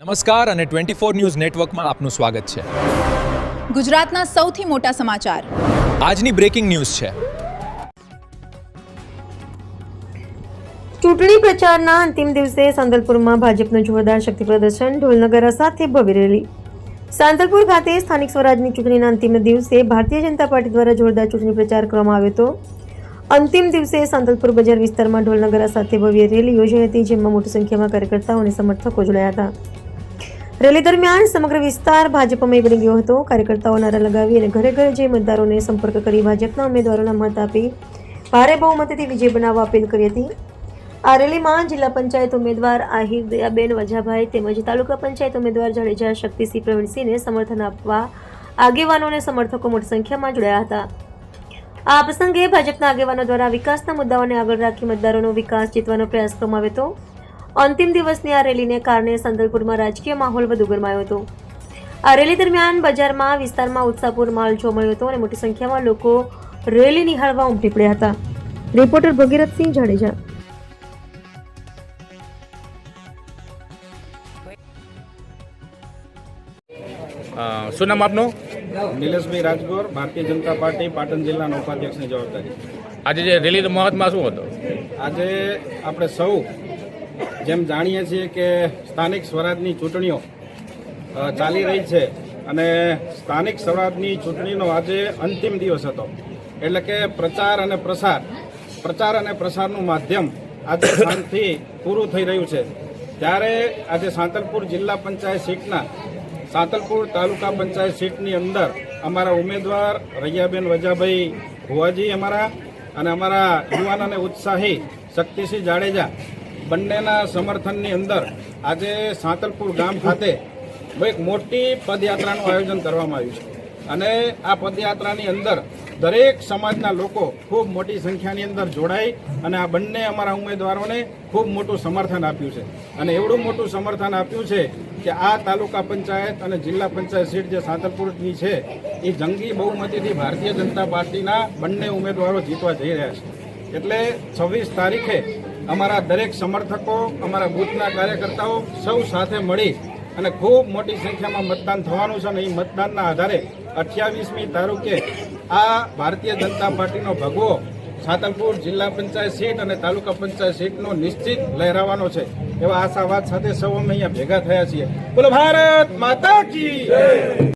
નમસ્કાર અને 24 ન્યૂઝ નેટવર્કમાં આપનું સ્વાગત છે। ગુજરાતના સૌથી મોટા સમાચાર આજની બ્રેકિંગ ન્યૂઝ છે। ચૂંટણી પ્રચારના અંતિમ દિવસે સાંતલપુરમાં ભાજપનું જોરદાર શક્તિ પ્રદર્શન, ઢોલ નગારા સાથે ભવ્ય રેલી। સાંતલપુર ખાતે સ્થાનિક સ્વરાજની ચૂંટણીના અંતિમ દિવસે ભારતીય જનતા પાર્ટી દ્વારા જોરદાર ચૂંટણી પ્રચાર કરવામાં આવ્યો હતો। અંતિમ દિવસે સાંતલપુર બજાર વિસ્તારમાં ઢોલ નગારા સાથે ભવ્ય રેલી યોજાઈ હતી, જેમાં મોટી સંખ્યામાં કાર્યકર્તાઓ અને સમર્થકો જોડાયા હતા। રેલી દરમિયાન સમગ્ર વિસ્તાર ભાજપમય બની ગયો હતો। કાર્યકર્તાઓ નારા લગાવી અને ઘરે ઘરે જઈ મતદારોને સંપર્ક કરી ભાજપના ઉમેદવારોના મત આપી ભારે બહુમતીથી વિજય બનાવવા અપીલ કરી હતી। આ રેલીમાં જિલ્લા પંચાયત ઉમેદવાર આહિર દયાબેન વજાભાઈ તેમજ તાલુકા પંચાયત ઉમેદવાર જાડેજા શક્તિસિંહ પ્રવીણસિંહને સમર્થન આપવા આગેવાનો અને સમર્થકો મોટી સંખ્યામાં જોડાયા હતા। આ પ્રસંગે ભાજપના આગેવાનો દ્વારા વિકાસના મુદ્દાઓને આગળ રાખી મતદારોનો વિકાસ જીતવાનો પ્રયાસ કરવામાં આવ્યો હતો। અંતિમ દિવસની આ રેલીને કારણે સાંતલપુરમાં રાજકીય માહોલ વધુ ગરમાયો હતો। આ રેલી દરમિયાન બજારમાં વિસ્તારમાં ઉત્સાહપૂર્ણ માહોલ જોવા મળ્યો હતો અને મોટી સંખ્યામાં લોકો રેલી નિહાળવા ઉમટી પડ્યા હતા। રિપોર્ટર ભગીરથસિંહ જાડેજા। શું નામ આપનું? નિલેશભાઈ રાજગોર, ભારતીય જનતા પાર્ટી પાટણ જિલ્લાના ઉપાધ્યક્ષની જવાબદારી। આજે જે રેલીનો મહત્વ શું હતો? આજે આપણે સૌ જેમ જાણીએ છીએ કે સ્થાનિક સ્વરાજની ચૂંટણીઓ ચાલી રહી છે અને સ્થાનિક સ્વરાજની ચૂંટણીનો આજે અંતિમ દિવસ હતો, એટલે કે પ્રચાર અને પ્રસારનું માધ્યમ આજે સાંજથી પૂરું થઈ રહ્યું છે। ત્યારે આજે સાંતલપુર જિલ્લા પંચાયત સીટના સાંતલપુર તાલુકા પંચાયત સીટની અંદર અમારા ઉમેદવાર રૈયાબેન વજાભાઈ ભુવાજી અને અમારા યુવાન અને ઉત્સાહી શક્તિસિંહ જાડેજા બંનેના સમર્થનની અંદર આજે સાંતલપુર ગામ ખાતે એક મોટી પદયાત્રાનું આયોજન કરવામાં આવ્યું છે અને આ પદયાત્રાની અંદર દરેક સમાજના લોકો ખૂબ મોટી સંખ્યાની અંદર જોડાઈ અને આ બંને અમારા ઉમેદવારોને ખૂબ મોટું સમર્થન આપ્યું છે અને એવડું મોટું સમર્થન આપ્યું છે કે આ તાલુકા પંચાયત અને જિલ્લા પંચાયત સીટ જે સાંતલપુરની છે એ જંગી બહુમતીથી ભારતીય જનતા પાર્ટીના બંને ઉમેદવારો જીતવા જઈ રહ્યા છે। એટલે 26 તારીખે અમારા દરેક સમર્થકો, અમારા બૂથના કાર્યકર્તાઓ સૌ સાથે મળી અને ખૂબ મોટી સંખ્યામાં મતદાન થવાનું છે અને એ મતદાનના આધારે 28મી તારીખે આ ભારતીય જનતા પાર્ટીનો ભગવો સાંતલપુર જિલ્લા પંચાયત સીટ અને તાલુકા પંચાયત સીટનો નિશ્ચિત લહેરાવાનો છે એવા આશાવાદ સાથે સૌ અમે અહીંયા ભેગા થયા છીએ। બોલો ભારત માતા કી જય।